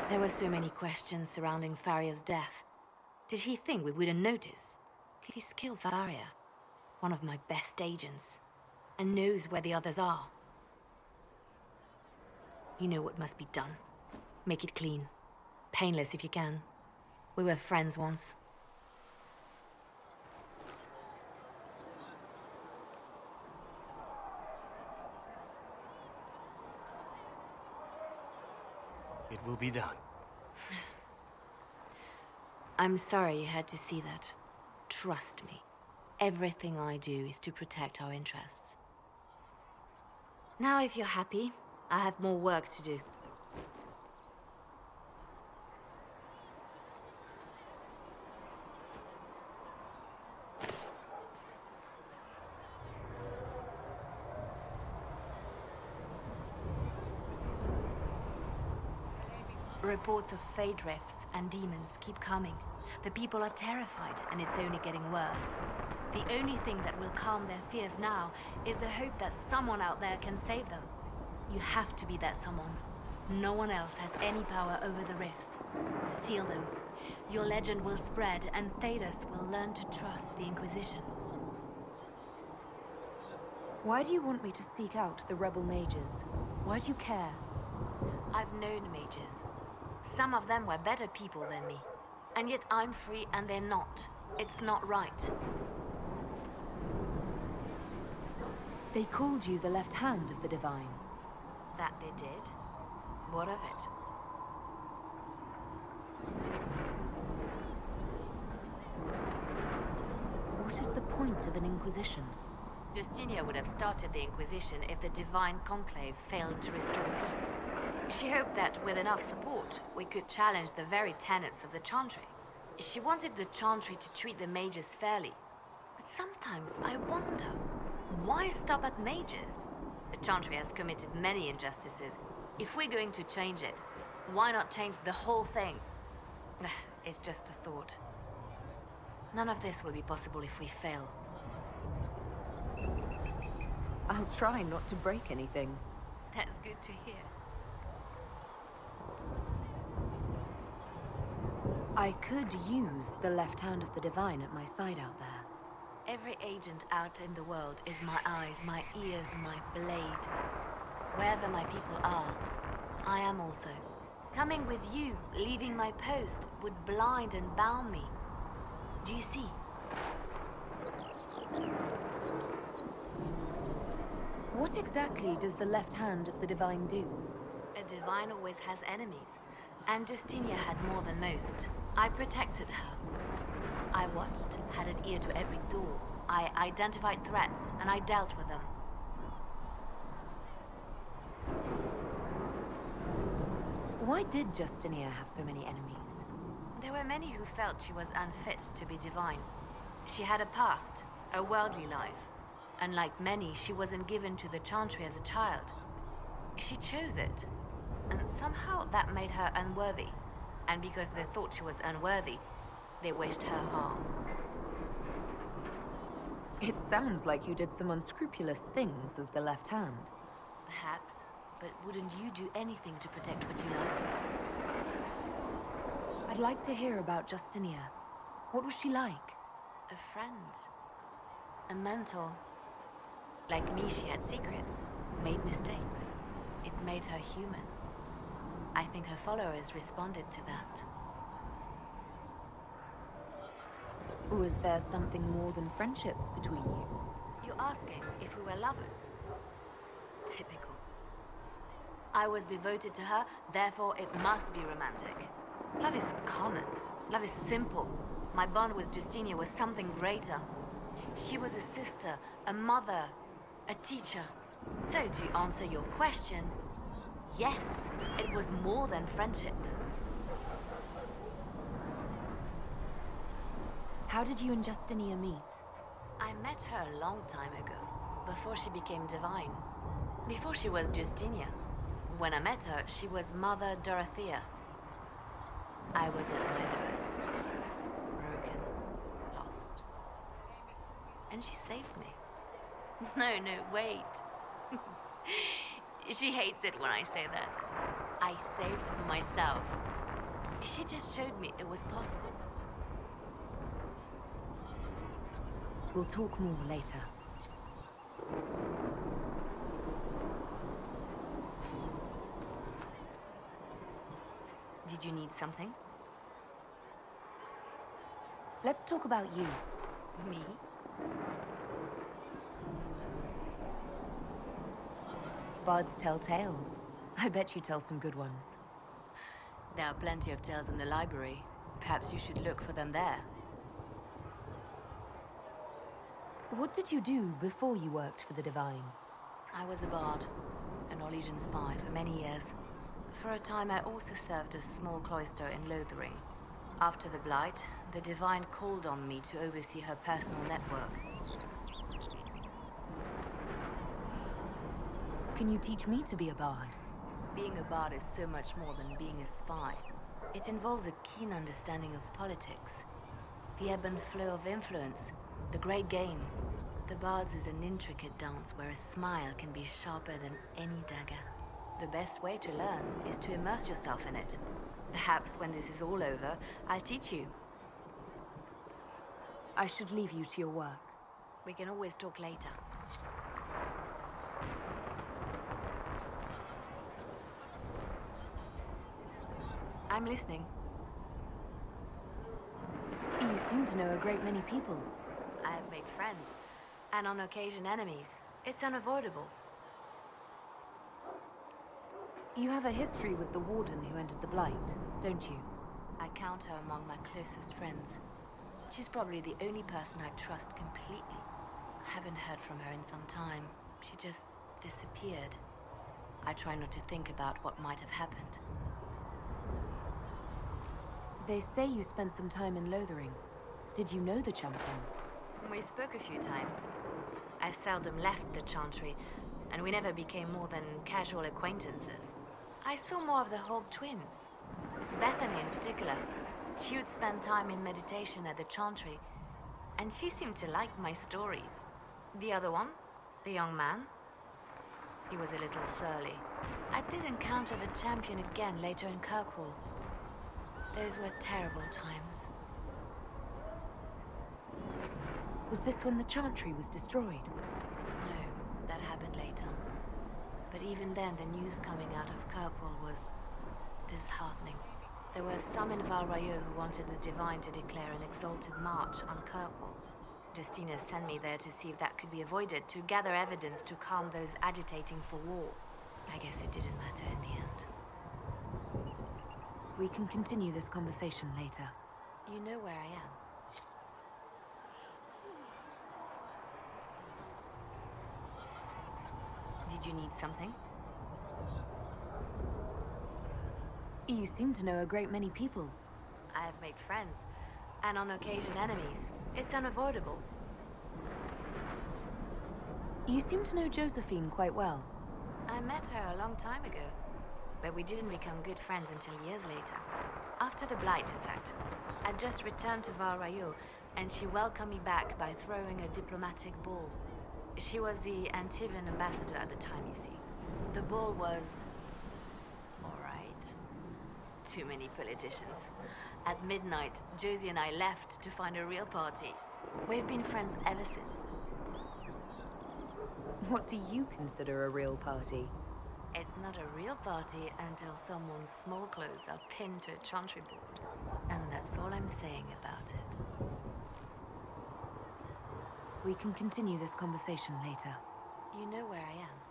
There were so many questions surrounding Faria's death. Did he think we wouldn't notice? He's killed Faria, one of my best agents, and knows where the others are. You know what must be done. Make it clean. Painless if you can. We were friends once. It will be done. I'm sorry you had to see that. Trust me. Everything I do is to protect our interests. Now, if you're happy, I have more work to do. Reports of fade rifts and demons keep coming. The people are terrified, and it's only getting worse. The only thing that will calm their fears now is the hope that someone out there can save them. You have to be that someone. No one else has any power over the rifts. Seal them. Your legend will spread, and Thedas will learn to trust the Inquisition. Why do you want me to seek out the rebel mages? Why do you care? I've known mages. Some of them were better people than me. And yet I'm free and they're not. It's not right. They called you the left hand of the Divine. That they did? What of it? What is the point of an Inquisition? Justinia would have started the Inquisition if the Divine Conclave failed to restore peace. She hoped that with enough support, we could challenge the very tenets of the Chantry. She wanted the Chantry to treat the mages fairly. But sometimes I wonder, why stop at mages? The Chantry has committed many injustices. If we're going to change it, why not change the whole thing? It's just a thought. None of this will be possible if we fail. I'll try not to break anything. That's good to hear. I could use the left hand of the Divine at my side out there. Every agent out in the world is my eyes, my ears, my blade. Wherever my people are, I am also. Coming with you, leaving my post, would blind and bound me. Do you see? What exactly does the left hand of the Divine do? A Divine always has enemies, and Justinia had more than most. I protected her. I watched, had an ear to every door. I identified threats, and I dealt with them. Why did Justinia have so many enemies? There were many who felt she was unfit to be divine. She had a past, a worldly life. Unlike many, she wasn't given to the Chantry as a child. She chose it, and somehow that made her unworthy. And because they thought she was unworthy, they wished her harm. It sounds like you did some unscrupulous things as the left hand. Perhaps, but wouldn't you do anything to protect what you love? I'd like to hear about Justinia. What was she like? A friend. A mentor. Like me, she had secrets, made mistakes. It made her human. I think her followers responded to that. Was there something more than friendship between you? You're asking if we were lovers? Typical. I was devoted to her, therefore it must be romantic. Love is common. Love is simple. My bond with Justinia was something greater. She was a sister, a mother, a teacher. So to answer your question, yes, it was more than friendship. How did you and Justinia meet? I met her a long time ago, before she became divine. Before she was Justinia. When I met her, she was Mother Dorothea. I was at my lowest. Broken. Lost. And she saved me. No, wait. She hates it when I say that. I saved myself. She just showed me it was possible. We'll talk more later. Did you need something? Let's talk about you. Me? Bards tell tales. I bet you tell some good ones. There are plenty of tales in the library. Perhaps you should look for them there. What did you do before you worked for the Divine? I was a bard, an Orlesian spy for many years. For a time, I also served a small cloister in Lothering. After the Blight, the Divine called on me to oversee her personal network. Can you teach me to be a bard? Being a bard is so much more than being a spy. It involves a keen understanding of politics, the ebb and flow of influence, the great game. The Bards is an intricate dance where a smile can be sharper than any dagger. The best way to learn is to immerse yourself in it. Perhaps when this is all over, I'll teach you. I should leave you to your work. We can always talk later. I'm listening. You seem to know a great many people. I have made friends, and on occasion enemies. It's unavoidable. You have a history with the Warden who entered the Blight, don't you? I count her among my closest friends. She's probably the only person I trust completely. I haven't heard from her in some time. She just disappeared. I try not to think about what might have happened. They say you spent some time in Lothering. Did you know the champion? We spoke a few times. I seldom left the Chantry, and we never became more than casual acquaintances. I saw more of the Hog twins. Bethany in particular. She would spend time in meditation at the Chantry, and she seemed to like my stories. The other one, the young man, he was a little surly. I did encounter the champion again later in Kirkwall. Those were terrible times. Was this when the Chantry was destroyed? No, that happened later. But even then, the news coming out of Kirkwall was disheartening. There were some in Val Royeaux who wanted the Divine to declare an exalted march on Kirkwall. Justina sent me there to see if that could be avoided, to gather evidence to calm those agitating for war. I guess it didn't matter in the end. We can continue this conversation later. You know where I am. Did you need something? You seem to know a great many people. I have made friends, and on occasion enemies. It's unavoidable. You seem to know Josephine quite well. I met her a long time ago, but we didn't become good friends until years later. After the Blight, in fact. I'd just returned to Val Royeaux, and she welcomed me back by throwing a diplomatic ball. She was the Antivan ambassador at the time, you see. The ball was... all right. Too many politicians. At midnight, Josie and I left to find a real party. We've been friends ever since. What do you consider a real party? It's not a real party until someone's small clothes are pinned to a chantry board. And that's all I'm saying about it. We can continue this conversation later. You know where I am.